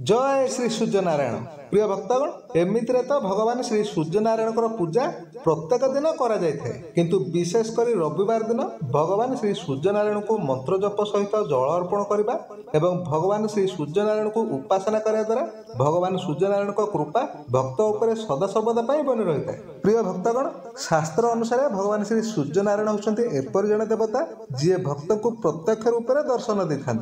जय श्री सूर्यनारायण प्रिय भक्तगण एमिति तो भगवान श्री सूर्यनारायण पूजा प्रत्येक दिन करा जाए किंतु विशेषकर रविवार दिन भगवान श्री सूर्यनारायण को मंत्र जप सहित जल अर्पण करने एवं भगवान श्री सूर्यनारायण को उपासना करने द्वारा भगवान सूर्यनारायण कृपा भक्त उपर सदासर्वदा बनी रही है। प्रिय भक्तगण शास्त्र अनुसार भगवान श्री सूर्यनारायण होती एपरी जड़े देवता जी भक्त को प्रत्यक्ष रूप से दर्शन दे था।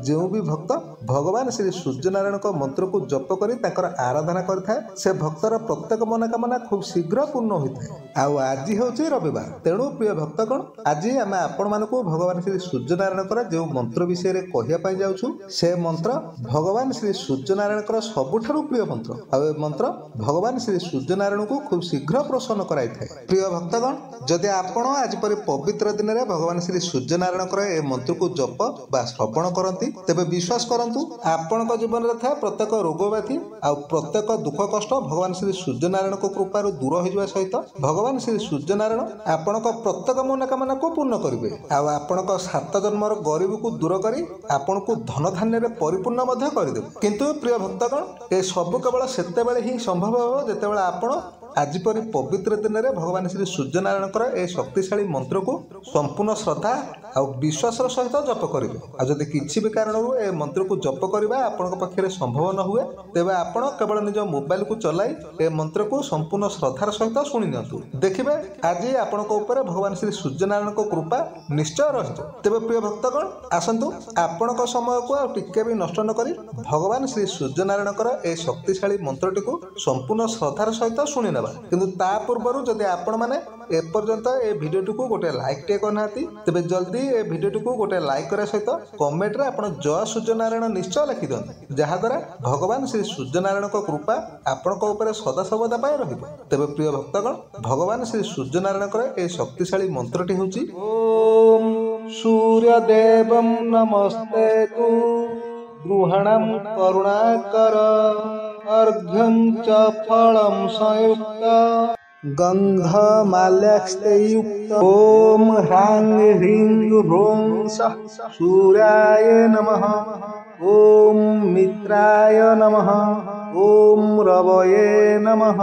जो भी भक्त भगवान श्री सूर्यनारायण मंत्र को जप कर आराधना करता से भक्तर प्रत्येक मनोकामना खूब शीघ्र पूर्ण होता है। आज हूँ रविवार तेणु प्रिय भक्तगण आज आम आपण मान भगवान श्री सूर्यनारायण जो मंत्र विषय कहवाई जाऊँ से मंत्र भगवान श्री सूर्यनारायण सबुठारु प्रिय मंत्र आ मंत्र भगवान श्री सूर्यनारायण को खूब शीघ्र प्रसन्न कराई था। प्रिय भक्तगण जदि आपण आज पर पवित्र दिन में भगवान श्री सूर्यनारायण ए मंत्र को जप बा श्रवण करती तेबे विश्वास करंतु आपण जीवन में था प्रत्येक रोग व्याधि आ प्रत्येक दुख कष्ट भगवान श्री सूर्यनारायण को कृपार दूर हो सहित भगवान श्री सूर्यनारायण आपण प्रत्येक मनोकामना को पूर्ण करेंगे आपण सात जन्मर गरीब को दूर कर आपण को धन धान्य परिपूर्ण करदे। किंतु प्रिय भक्तगण ए सब केवल सेतेबेले ही संभव हो जेतेबेले आपण आज परी पवित्र दिन में भगवान श्री सूर्यनारायण ए शक्तिशाली मंत्र को संपूर्ण श्रद्धा और विश्वास सहित जप करेंगे। आदि किसी भी कारण ए मंत्र को जप करवा आपण पाखे संभव न हुए तेज आपण केवल निज मोबाइल को चलाई ए मंत्र को संपूर्ण श्रद्धार सहित शुणी नियंतु देखिए आज आपण भगवान श्री सूर्यनारायण को कृपा निश्चय रही। तेज प्रिय भक्तगण आसतु आपण समय को टिके भी नष्ट न करी भगवान श्री सूर्यनारायण ए शक्तिशाली मंत्रटी को संपूर्ण श्रद्धार सहित शुणी नेबा। किंतु ता पूर्व जदि आपण माने एपर्यंत ए भिडियो को गोटे लाइक टे करना तेरे जल्दी ए भिडियो को गोटे लाइक करे सहित कमेंट रे आपण जय सूर्यनारायण निश्चय लिखि दियंतु जहाद्वारा भगवान श्री सूर्यनारायण कृपा आपण सदा सर्वदा पाई रहिबो। तेबे प्रिय भक्तगण भगवान श्री सूर्यनारायण ए शक्तिशाली मंत्रटी होची ओम सूर्यदेवं नमस्ते तु गृहणं करुणाकर अर्घ्यं च फलं संयुक्त गंधमाल्यास्ते युक्त ओम ह्रांग ह्रींग ह्रों सः सूर्याय नमः ओम मित्राय नमः ओम रवये नमः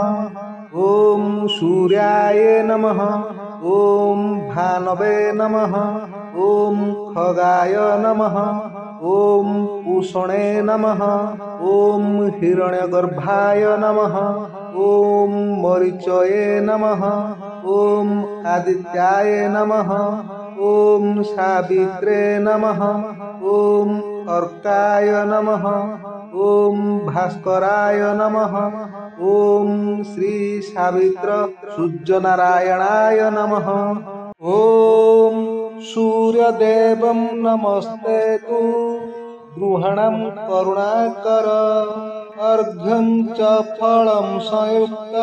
ओम सूर्याय नमः ओम भानवे नमः ओम खगाय नमः ओम पूषणे नमः ओम हिरण्यगर्भाय नमः ओम मरीचये नमः ओम आदित्याय नमः ओम सावित्रे नमः ओम अर्काय नमः ओम भास्कराय नमः ओम श्री सावित्र सूर्यनारायणाय नमः ओम सूर्यदेवं नमस्ते तु गृहणं करुणाकर अर्घ्यं च फलं संयुक्त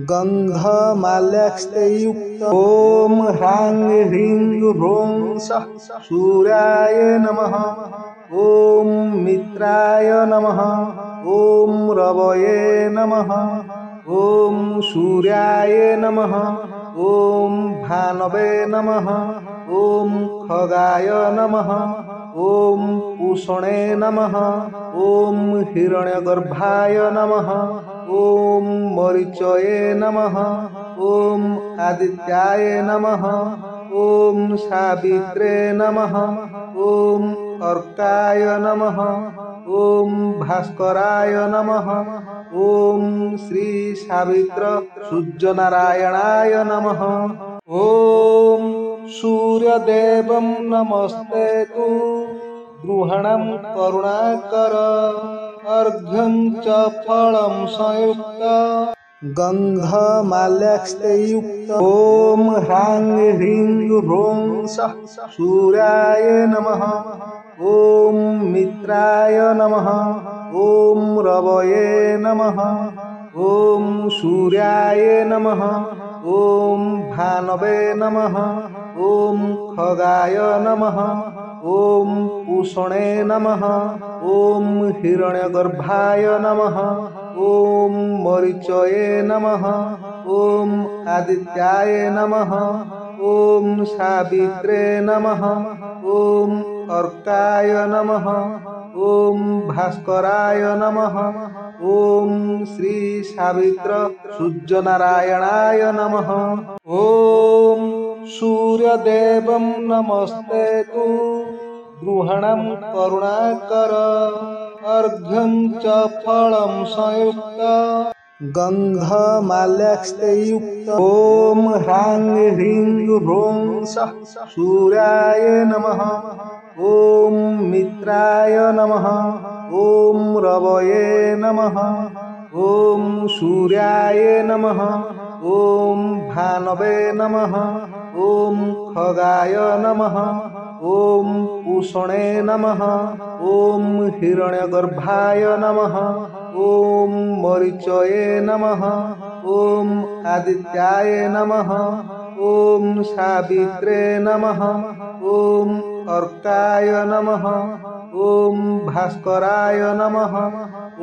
गंधमाल्यास्ते युक्त ओम ह्रांग ह्रींग ह्रों सः सूर्याय नमः ओम मित्राय नमः ओम रवये नमः ओम सूर्याय नमः ओम भानवे नमः ओम खगाय नमः ओम पूषणे नमः ओम हिरण्यगर्भाय नमः ओम मरीचये नमः ओम आदित्याय नमः ओम सावित्रे नमः ओम अर्काय नमः ओम भास्कराय नमः ओम श्री सावित्र सूर्यनारायणाय नमः ओम सूर्यदेवं नमस्ते तु गृहणं करुणाकर अर्घ्यं च फलं संयुक्त गंधमाल्यास्ते युक्त ओम ह्रांग ह्रींग ह्रों सः सूर्याय नमः ओम मित्राय नमः ओम रवये नमः ओम सूर्याय नमः ओम भानवे नमः ओम खगाय नमः ओम पूषणे नमः ओम हिरण्यगर्भाय नमः ओम मरीचये नमः ओम आदित्याय नमः ओम सावित्रे नमः ओम अर्काय नमः ओम भास्कराय नमः। ओम श्री सावित्र सूर्यनारायणाय नमः। ओम सूर्यदेवं नमस्ते तु गृहणं करुणाकर अर्घ्यं च फलं संयुक्त गन्धमाल्यास्तेयुक्त। ओम ह्रां ह्रीं ह्रूं सः सूर्याय नमः। ओम मित्राय नमः। ओम रवये नमः। ओम सूर्याय नमः। ओम भानवे नमः। ओम खगाय नमः। ओम पूषणे नमः। ओम हिरण्यगर्भाय नमः। ओम मरीचये नमः। ओम आदित्याय नमः। ओम सावित्रे नमः। ओम अर्काय नमः। ओम भास्कराय नमः।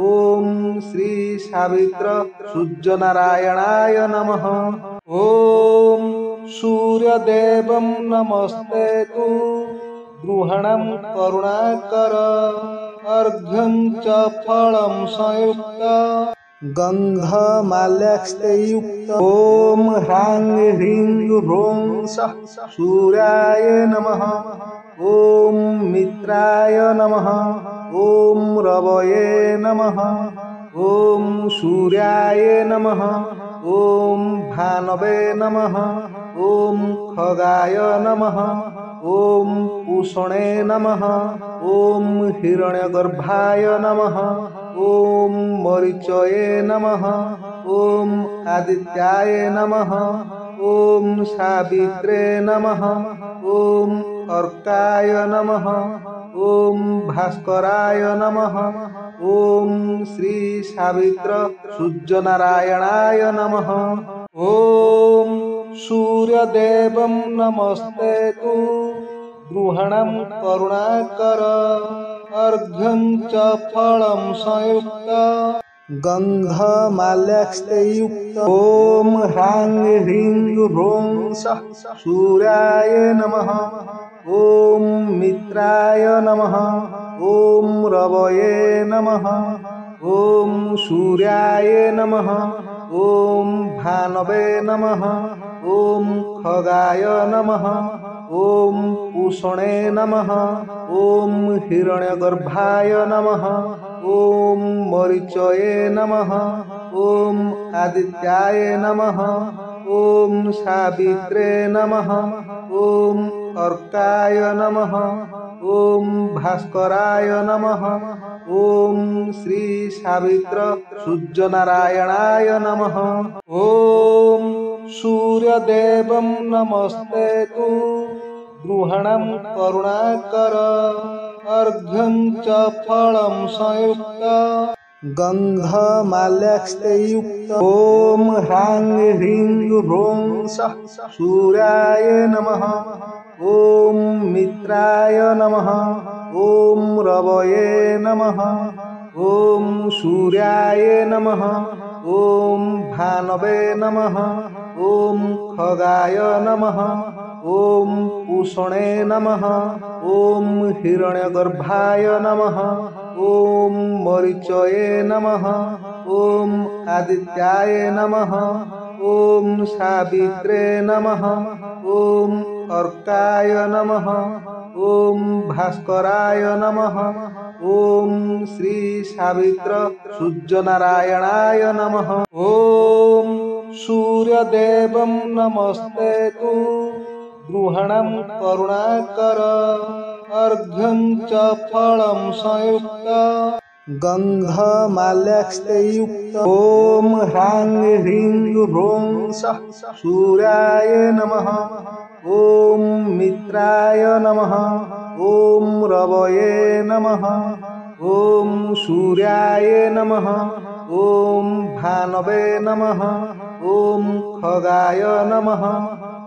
ओम श्री सावित्र सूर्यनारायणाय नमः। ओम सूर्यदेवं नमस्ते तु गृहणं करुणाकर अर्घ्यं च फलं संयुक्त गन्धमाल्यास्तेयुक्त। ओम ह्रां ह्रीं ह्रूं सः सूर्याय नमः। ओम मित्राय नमः। ओम रवये नमः। ओम सूर्याय नमः। ओम भानवे नमः। ओम खगाय नमः। ओम पूषणे नमः। ओम हिरण्यगर्भाय नमः। ओम मरीचये नमः। ओम आदित्याय नमः। ओम सावित्रे नमः। ओम अर्काय नमः। ओम भास्कराय नमः। ओम श्री सावित्र सूर्यनारायणाय नमः। ओम सूर्यदेवं नमस्ते तु गृहणं करुणाकर अर्घ्यं च फलं संयुक्त गन्धमाल्यास्तेयुक्त। ओम ह्रां ह्रीं ह्रूं सः सूर्याय नमः। ओम मित्राय नमः। ओम रवये नमः। ओम सूर्याय नमः। ओम भानवे नमः। ओम खगाय नमः। ओम पूषणे नमः। ओम हिरण्यगर्भाय नमः। ओम मरीचये नमः। ओम आदित्याय नमः। ओम सावित्रे नमः। ओम अर्काय नमः। ओम भास्कराय नमः। ओम श्री सावित्र सूर्यनारायणाय नमः। ओम सूर्यदेवं नमस्ते तु गृहणं करुणाकर अर्घ्यं च फलं संयुक्त गन्धमाल्यास्तेयुक्त। ओम ह्रां ह्रीं ह्रूं सः सूर्याय नमः। ओम मित्राय नमः। ओम रवये नमः। ओम सूर्याय नमः। ओम भानवे नमः। ओम खगाय नमः। ओम पूषणे नमः। ओम हिरण्यगर्भाय नमः। ओम मरीचये नमः। ओम आदित्याय नमः। ओम सावित्रे नमः। ओम अर्काय नमः। ओम भास्कराय नमः। ओम श्री सावित्र सूर्यनारायणाय नमः। ओम सूर्यदेवं नमस्ते तु गृहणं करुणाकर अर्घ्यं च फलं संयुक्त गन्धमाल्यास्तेयुक्त। ओम ह्रां ह्रीं ह्रूं सः सूर्याय नमः। ओम मित्राय नमः। ओम रवये नमः। ओम सूर्याय नमः। ओम भानवे नमः। ओम खगाय नमः।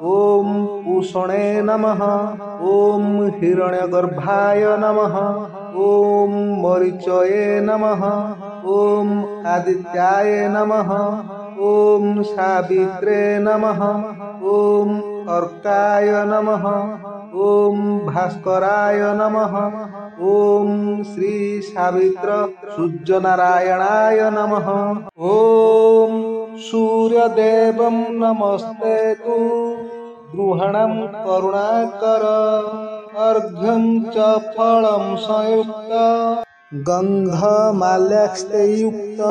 ओम पूषणे नमः। ओम हिरण्यगर्भाय नमः। ओम मरीचये नमः। ओम आदित्याय नमः। ओम सावित्रे नमः। ओम अर्काय नमः। ओम भास्कराय नमः। ओम श्री सावित्र सूर्यनारायणाय नमः। ओम सूर्यदेवं नमस्तेतु गृहणं करुणाकर अर्घ्यं च फलं संयुक्त गन्धमाल्यास्तेयुक्त।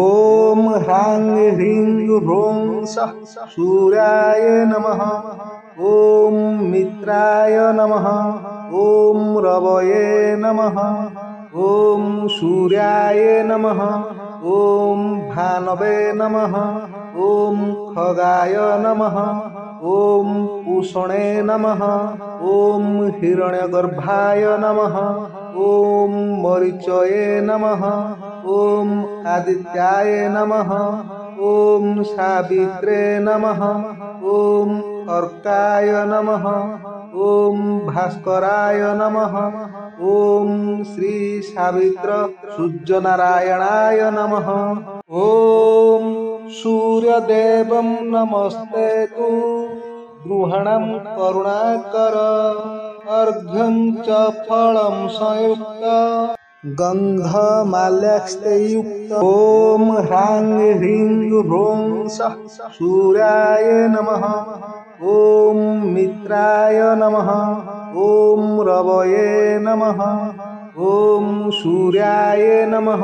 ओम ह्रां ह्रीं ह्रूं सः सूर्याय नमः। ओम मित्राय नमः। ओम रवये नमः। ओम सूर्याय नमः। ओम भानवे नमः। ओम खगाय नमः। ओम पूषणे नमः। ओम हिरण्यगर्भाय नमः। ओम मरीचये नमः। ओम आदित्याय नमः। ओम सावित्रे नमः। ओम अर्काय नमः। ओम भास्कराय नमः। ओम श्री सावित्र सूर्यनारायणाय नमः। ओम सूर्यदेवं नमस्तेतु गृहणं करुणाकर अर्घ्यं च फलं संयुक्त गन्धमाल्यास्तेयुक्त। ओम ह्रां ह्रीं ह्रूं सः सूर्याय नमः। ओम मित्राय नमः। ओम रवये नमः। ओम सूर्याय नमः।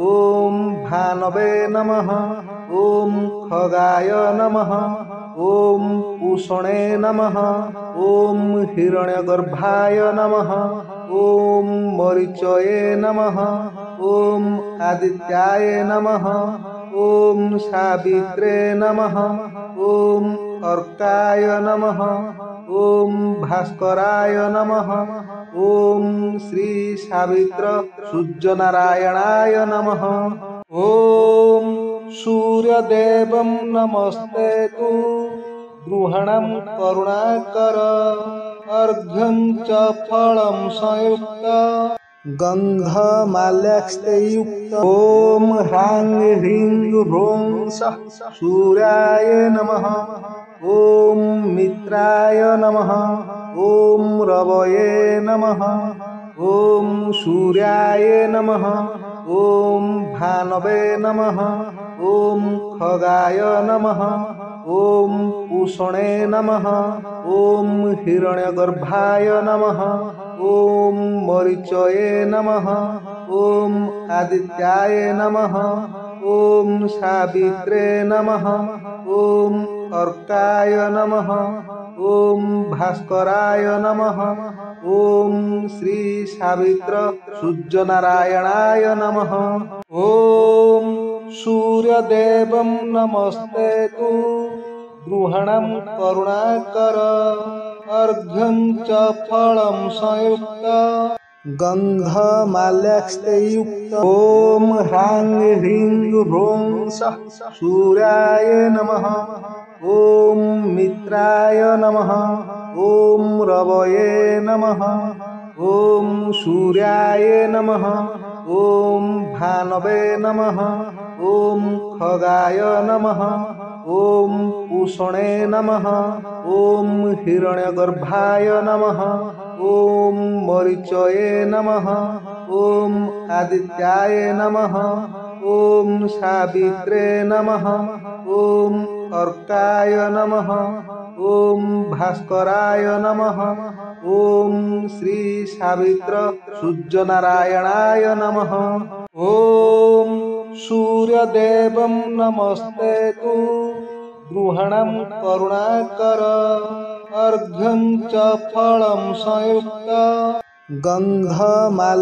ओम भानवे नमः। ओम खगाय नमः। ओम पूषणे नमः। ओम हिरण्यगर्भाय नमः। ओम मरीचये नमः। ओम आदित्याय नमः। ओम सावित्रे नमः। ओम अर्काय नमः। ओम भास्कराय नमः। ओम श्री सावित्र सूर्यनारायणाय नमः। ओम सूर्यदेवं नमस्तेतु गृहणं करुणाकर अर्घ्यं च फलं संयुक्त गन्धमाल्यास्तेयुक्त। ओम ह्रां ह्रीं ह्रूं सः सूर्याय नमः। ओम मित्राय नमः। ओम रवये नमः। ओम सूर्याय नमः। ओम भानवे नमः। ओम खगाय नमः। ओम पूषणे नमः। ओम हिरण्यगर्भाय नमः। ओम मरीचये नमः। ओम आदित्याय नमः। ओम सावित्रे नमः। ओम अर्काय नमः। ओम भास्कराय नमः। ओम श्री सावित्र सूर्यनारायणाय नमः। ओम सूर्यदेवं नमस्तेतु गृहणं करुणाकर अर्घ्यं च फलं संयुक्त गन्धमाल्यास्तेयुक्त। ओम ह्रां ह्रीं ह्रूं सः सूर्याय नमः। ओम मित्राय नमः। ओम रवये नमः। ओम सूर्याय नमः। ओम भानवे नमः। ओम खगाय नमः। ओम पूषणे नमः। ओम हिरण्यगर्भाय नमः। ओम मरीचये नमः। ओम आदित्याय नमः। ओम सावित्रे नमः। ओम अर्काय नमः। ओम भास्कराय नमः। ओम श्री सावित्र सूर्यनारायणाय नमः। ओम सूर्यदेवं नमस्तेतु गृहणं करुणाकर अर्घ्यं च फलं संयुक्त गन्धमाल्यास्तेयुक्त।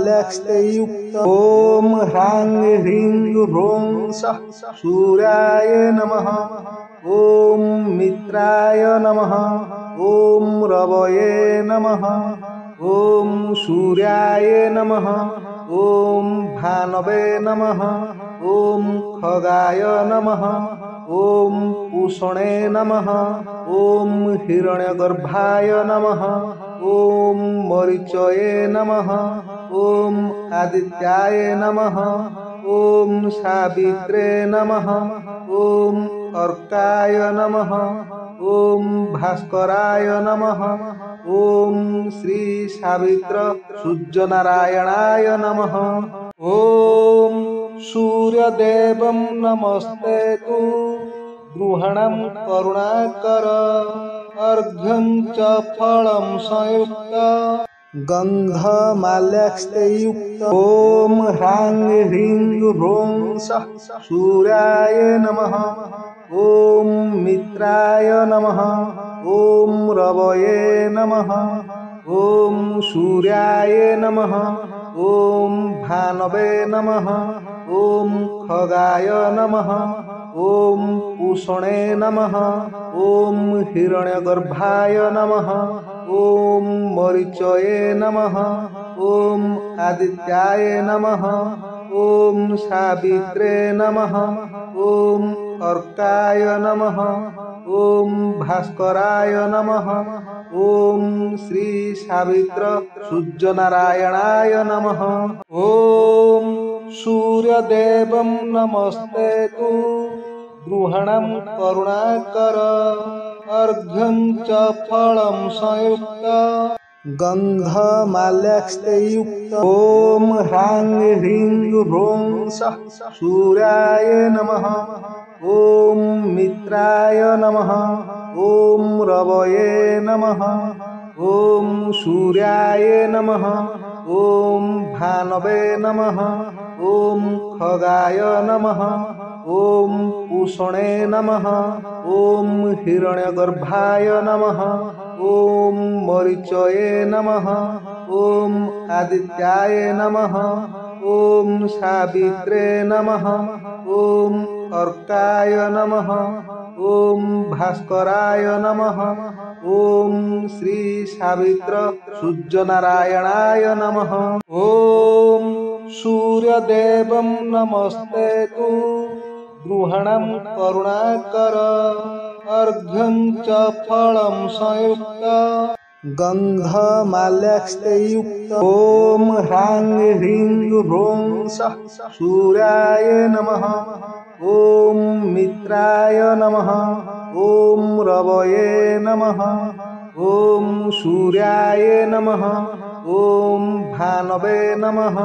ओम ह्रां ह्रीं ह्रूं सः सूर्याय नमः। ओम मित्राय नमः। ओम रवये नमः। ओम सूर्याय नमः। ओम भानवे नमः। ओम खगाय नमः। ओम पूषणे नमः। ओम हिरण्यगर्भाय नमः। ओम मरीचये नमः। ओम आदित्याय नमः। ओम सावित्रे नमः। ओम अर्काय नमः। ओम भास्कराय नमः। ओम श्री सावित्र सूर्यनारायणाय नमः। ओम सूर्यदेवं नमस्ते तु गृहणं करुणाकर अर्घ्यं च फलं संयुक्त गंधमाल्यास्ते युक्त। ओम ह्रां ह्रीं ह्रूं सः सूर्याय नमः। ओम मित्राय नमः। ओम रवये नमः। ओम सूर्याय नमः। ओम भानवे नमः। ओम खगाय नमः। ओम पूषणे नमः। ओम हिरण्यगर्भाय नमः। ओम मरीचये नमः। ओम आदित्याय नमः। ओम सावित्रे नमः। ओम अर्काय नमः। ओम भास्कराय नमः। ओम श्री सावित्र सूर्यनारायणाय नमः। ओम सूर्यदेवं नमस्ते तु गृहणं करुणाकर अर्घ्यं च फलं संयुक्त गंधमाल्यास्ते युक्त। ओम ह्रां ह्रीं ह्रूं सः सूर्याय नमः। ओम मित्राय नमः। ओम रवये नमः। ओम सूर्याय नमः। ओम भानवे नमः। ओम खगाय नमः। ओम पूषणे नमः। ओम हिरण्यगर्भाय नमः। ओम मरीचये नमः। ओम आदित्याय नमः। ओम सावित्रे नमः। ओम अर्काय नमः। ओम भास्कराय नमः। ओम श्री सावित्र सूर्यनारायणाय नमः। ओम सूर्यदेवं नमस्ते तु गृहणं करुणाकर अर्घ्यं च फलं संयुक्त गंधमाल्यास्ते युक्त। ओम ह्रां ह्रीं ह्रूं सः सूर्याय नमः। ओम मित्राय नमः। ओम रवये नमः। ओम सूर्याय नमः। ओम भानवे नमः।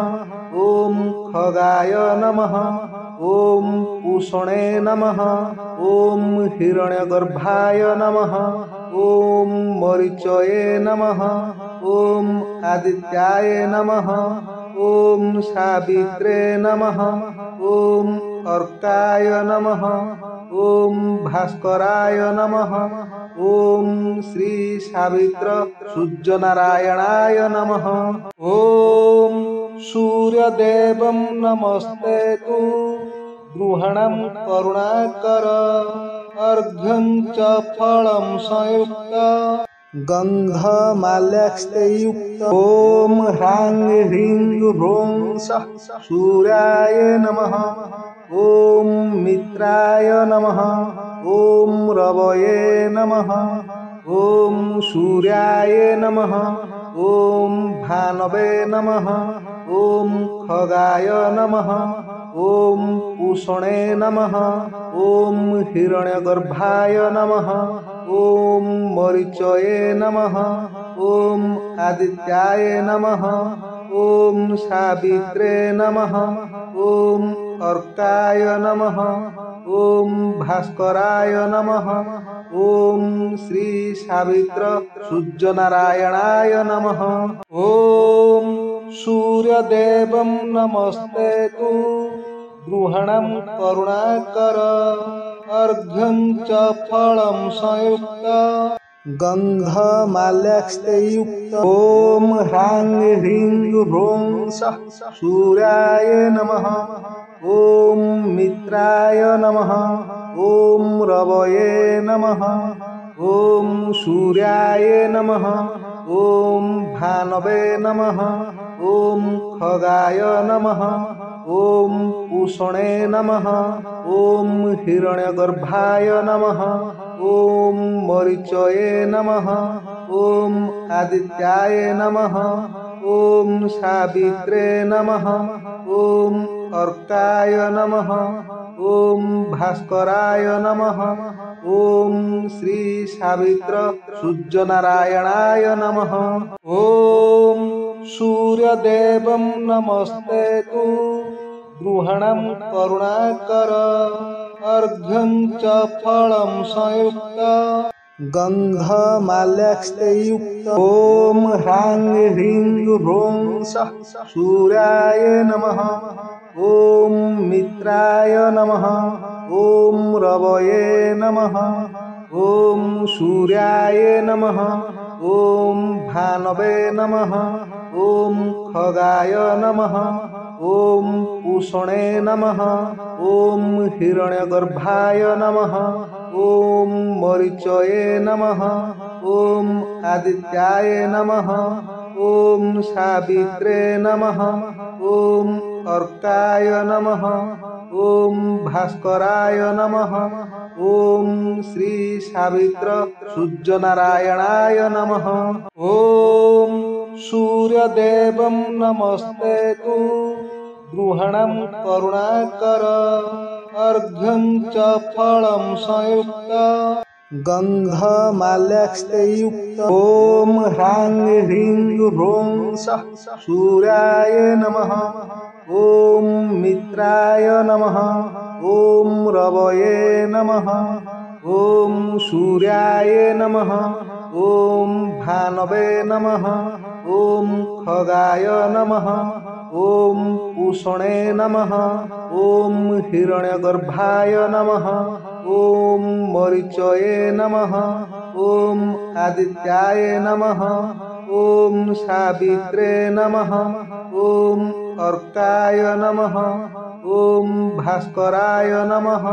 ओम खगाय नमः। ओम पूषणे नमः। ओम हिरण्यगर्भाय नमः। ओम मरीचये नमः। ओम आदित्याय नमः। ओम सावित्रे नमः। ओम अर्काय नमः। ओम भास्कराय नमः। ओम श्री सावित्र सूर्यनारायणाय नमः। ओम सूर्यदेवं नमस्ते तु गृहणं करुणाकर अर्घ्यं च फलं संयुक्त गंधमाल्यास्ते युक्त। ओम ह्रां ह्रीं ह्रूं सः सूर्याय नमः। ओम मित्राय नमः। ओम रवये नमः। ओम सूर्याय नमः। ओम भानवे नमः। ओम खगाय नमः। ओम पूषणे नमः। ओम हिरण्यगर्भाय नमः। ओम मरीचये नमः। ओम आदित्याय नमः। ओम सावित्रे नमः। ओम अर्काय नमः। ओम भास्कराय नमः। ओम श्री सावित्र सूर्यनारायणाय नमः। ओम सूर्यदेवं नमस्ते तु गृहणं करुणाकर अर्घ्यं च फलं संयुक्त गंधमाल्यास्ते युक्त। ओम ह्रां ह्रीं ह्रूं सः सूर्याय नमः। ओम मित्राय नमः। ओम रवये नमः। ओम सूर्याय नमः। ओम भानवे नमः। ओम खगाय नमः। ओम पूषणे नमः। ओम हिरण्यगर्भाय नमः। ओम मरीचये नमः। ओम आदित्याय नमः। ओम सावित्रे नमः। ओम अर्काय नमः। ओम भास्कराय नमः। ओम श्री सावित्र सूर्यनारायणाय नमः। ओम सूर्यदेवं नमस्ते तु गृहणं करुणाकर अर्घ्यं च फलं संयुक्त गन्धमाल्यास्तेयुक्त। ओम ह्रां ह्रीं ह्रूं सः सूर्याय नमः। ओम मित्राय नमः। ओम रवये नमः। ओम सूर्याय नमः। ओम भानवे नमः। ओम खगाय नमः। ओम पूषणे नमः। ओम हिरण्यगर्भाय नमः। ओम मरीचये नमः। ओम आदित्याय नमः। ओम सावित्रे नमः। ओम अर्काय नमः। ओम भास्कराय नमः। ओम श्री सावित्र सूर्यनारायणाय नमः। ओम सूर्यदेवं नमस्ते तु गृहणं करुणाकर अर्घ्यं च फलं संयुक्त गन्धमाल्यास्तेयुक्त। ओम ह्रां ह्रीं ह्रूं सः सूर्याय नमः। ओम मित्राय नमः। ओम रवये नमः। ओम सूर्याय नमः। ओम भानवे नमः। ओम खगाय नमः। ओम पूषणे नमः। ओम हिरण्यगर्भाय नमः। ओम मरीचये नमः। ओम आदित्याय नमः। ओम सावित्रे नमः। ओम अर्काय नमः। ओम भास्कराय नमः।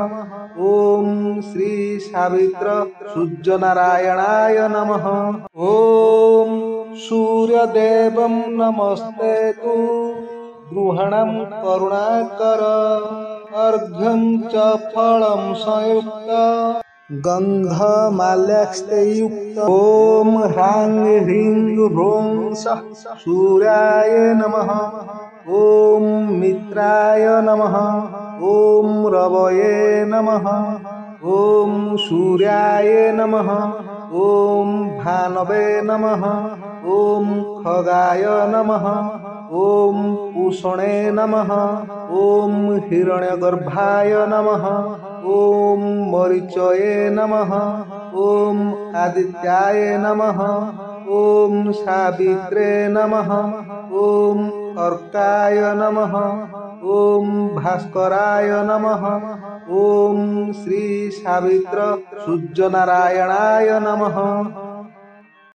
ओम श्री सावित्र सूर्यनारायणाय नमः। ओम सूर्यदेवं नमस्ते तु गृहणं करुणाकर अर्घ्यं च फलं संयुक्त गन्धमाल्यास्तेयुक्त। ओम ह्रां ह्रीं ह्रूं सः सूर्याय नमः। ओम मित्राय नमः। ओम रवये नमः। ओम सूर्याय नमः। ओम भानवे नमः। ओम खगाय नमः। ओम पूषणे नमः। ओम हिरण्यगर्भाय नमः। ओम मरीचये नमः। ओम आदित्याय नमः। ओम सावित्रे नमः। ओम अर्काय नमः। ओम भास्कराय नमः। ओम श्री सावित्र सूर्यनारायणाय नमः।